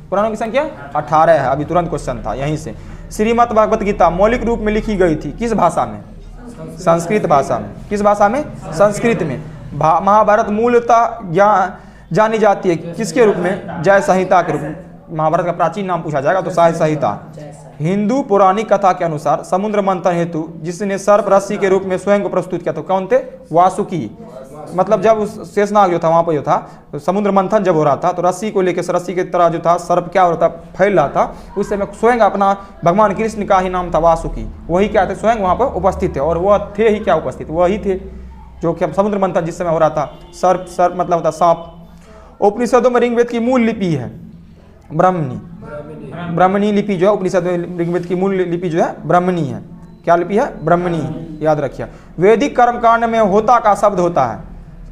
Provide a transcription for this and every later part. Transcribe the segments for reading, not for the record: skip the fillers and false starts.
पुराणों की संख्या 18 है। अभी तुरंत क्वेश्चन था यहीं से। श्रीमद् भगवत गीता मौलिक रूप में लिखी गई थी किस भाषा में? संस्कृत भाषा में। किस भाषा में? संस्कृत में। महाभारत मूलतः जानी जाती है किसके रूप में? जय संहिता के रूप में। महाभारत का प्राचीन नाम पूछा जाएगा तो जय संहिता। हिंदू पौराणिक कथा के अनुसार समुद्र मंथन हेतु जिसने सर्प रस्सी के रूप में स्वयं को प्रस्तुत किया तो कौन थे? वासुकी। मतलब जब उस शेषनाग जो था वहां पर जो था तो समुद्र मंथन जब हो रहा था तो रस्सी को लेकर रस्सी की तरह जो था सर्प क्या हो रहा था? फैल रहा था। उस समय स्वयं अपना भगवान कृष्ण का ही नाम था वासुकी। वही क्या थे? स्वयं वहां पर उपस्थित थे। और वह थे ही क्या उपस्थित? वही थे जो कि समुद्र मंथन जिस समय हो रहा था। सर्प मतलब होता सांप। उपनिषदों में ऋग्वेद की मूल लिपि है ब्राह्मणी लिपि जो है उपनिषद में ऋग्वेद की मूल लिपि जो है ब्राह्मणी है। क्या लिपि है? ब्राह्मणी। याद रखिए। वैदिक कर्मकांड में होता का शब्द होता है।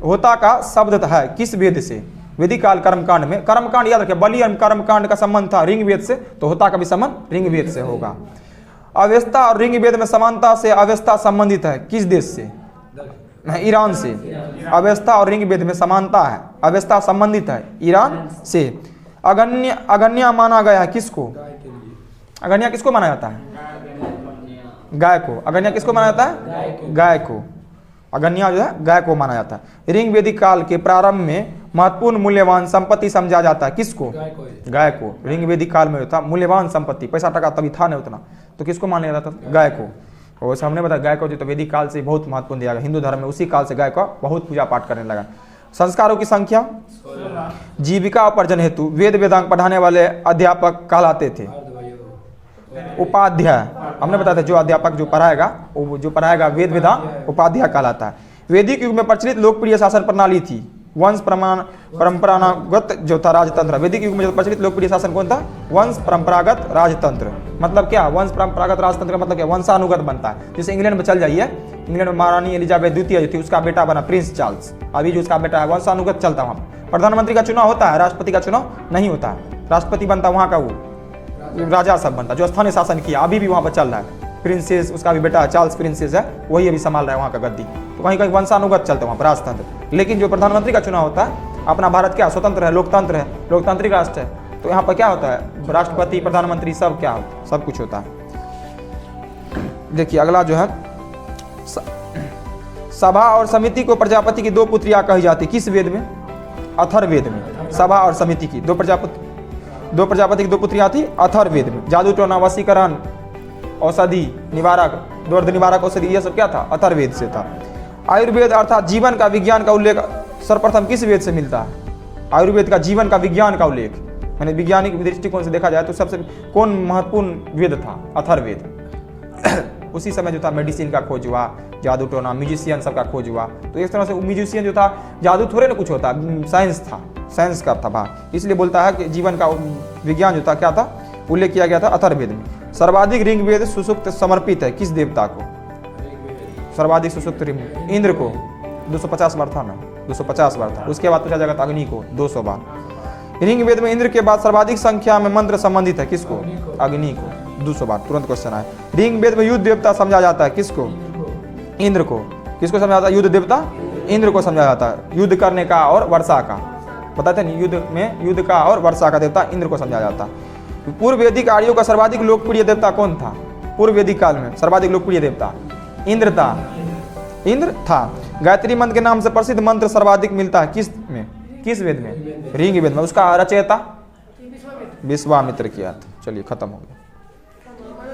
होता का शब्द है किस वेद से? वैदिक काल कर्मकांड में। कर्मकांड याद रखिए बलि कर्मकांड का संबंध था ऋग्वेद से तो होता का भी संबंध ऋग्वेद से होगा। अवस्था और ऋग्वेद में समानता से अवस्था संबंधित है किस देश से? ईरान से। अवस्था और ऋग्वेद में समानता है, अवस्था संबंधित है ईरान से। अगन्या माना गया है किसको? अगन्या किसको माना जाता है? गाय को। अगन्या किसको माना जाता है? गाय को। अगन्या जो है गाय को माना जाता है। ऋग्वेदिक काल के प्रारंभ में महत्वपूर्ण मूल्यवान संपत्ति समझा जाता है किसको? गाय को। ऋग्वेदिक काल में जो था मूल्यवान संपत्ति, पैसा टका तभी था नहीं उतना, तो किसको माना जाता था? गाय को। और हमने बताया गाय को जो तो वैदिक काल से बहुत महत्वपूर्ण दिया गया। हिंदू धर्म में उसी काल से गाय का बहुत पूजा पाठ करने लगा। संस्कारों की संख्या। जीविका उपार्जन हेतु वेद वेदांग पढ़ाने वाले अध्यापक कहलाते थे उपाध्याय। हमने बताया था जो अध्यापक जो पढ़ाएगा वेद वेदांग उपाध्याय कहलाता है। वैदिक युग में प्रचलित लोकप्रिय शासन प्रणाली थी वंश परंपरागत जो था राजतंत्र। वैदिक युग में जो प्रचलित लोकप्रिय शासन कौन था? वंश परंपरागत राजतंत्र। मतलब क्या? वंश परंपरागत राजतंत्र का मतलब क्या? वंशानुगत बनता है। जैसे इंग्लैंड में चल जाइए, इंग्लैंड में महारानी एलिजाबेथ द्वितीय जो थी उसका बेटा बना प्रिंस चार्ल्स। अभी जो उसका बेटा है वंशानुगत चलता है। वहाँ प्रधानमंत्री का चुनाव होता है, राष्ट्रपति का चुनाव नहीं होता है। राष्ट्रपति बनता वहाँ का वो राजा सब बनता जो स्थानीय शासन किया। अभी भी वहाँ पर चल रहा है। प्रिंसेस उसका भी बेटा चार्ल्स प्रिंसेस है, वही अभी संभाल रहा है वहाँ का गद्दी। तो कहीं कहीं वंशानुगत चलते हैं वहाँ पर राजतंत्र। लेकिन जो प्रधानमंत्री का चुनाव होता है, अपना भारत क्या स्वतंत्र है, लोकतंत्र है, लोकतांत्रिक राष्ट्र है, तो यहाँ पर क्या होता है? राष्ट्रपति प्रधानमंत्री सब क्या होता है? सब कुछ होता है। देखिए अगला जो है सभा और समिति को प्रजापति की दो पुत्रियां कही जाती किस वेद में? अथर्ववेद में। सभा और समिति की दो प्रजापति की दो पुत्रियां थी अथर्ववेद में। जादू टोना वशीकरण औषधि निवारक दर्द निवारक औषधि ये सब क्या था? अथर्ववेद से था। आयुर्वेद अर्थात जीवन का विज्ञान का उल्लेख सर्वप्रथम किस वेद से मिलता है? आयुर्वेद का जीवन का विज्ञान का उल्लेख मैंने वैज्ञानिक दृष्टिकोण से देखा जाए तो सबसे कौन महत्वपूर्ण वेद था? अथर्ववेद। उसी समय जो था मेडिसिन का खोज हुआ, जादू टोना म्यूजिशियन सबका खोज हुआ। तो इस तरह से म्यूजिशियन जो था जादू थोड़े ना कुछ होता, साइंस था, साइंस का था भाग। इसलिए बोलता है कि जीवन का विज्ञान जो था क्या था? उल्लेख किया गया था अथर्ववेद में। सर्वाधिक ऋग्वेद सुसूक्त समर्पित है किस देवता को? सर्वाधिक सुसूक्त इंद्र को 250 बार था ना, 250 बार था। उसके बाद पूछा जाएगा अग्नि को 200 बार। ऋग्वेद में इंद्र के बाद सर्वाधिक संख्या में मंत्र संबंधित है किसको? अग्नि को 200 बार। तुरंत क्वेश्चन आया। ऋग्वेद में युद्ध देवता समझा जाता है किसको? इंद्र को। किसको समझा जाता है? युद्ध देवता इंद्र को समझा जाता है। युद्ध करने का और वर्षा का बताते हैं। युद्ध में युद्ध का और वर्षा का देवता इंद्र को समझा जाता है। पूर्व वैदिक आर्यों का सर्वाधिक लोकप्रिय देवता कौन था? पूर्व वैदिक काल में सर्वाधिक लोकप्रिय देवता इंद्र था। गायत्री मंत्र के नाम से प्रसिद्ध मंत्र सर्वाधिक मिलता है किस में? किस वेद में? ऋग्वेद में। उसका रचयिता विश्वामित्र किया था। चलिए खत्म हो गया।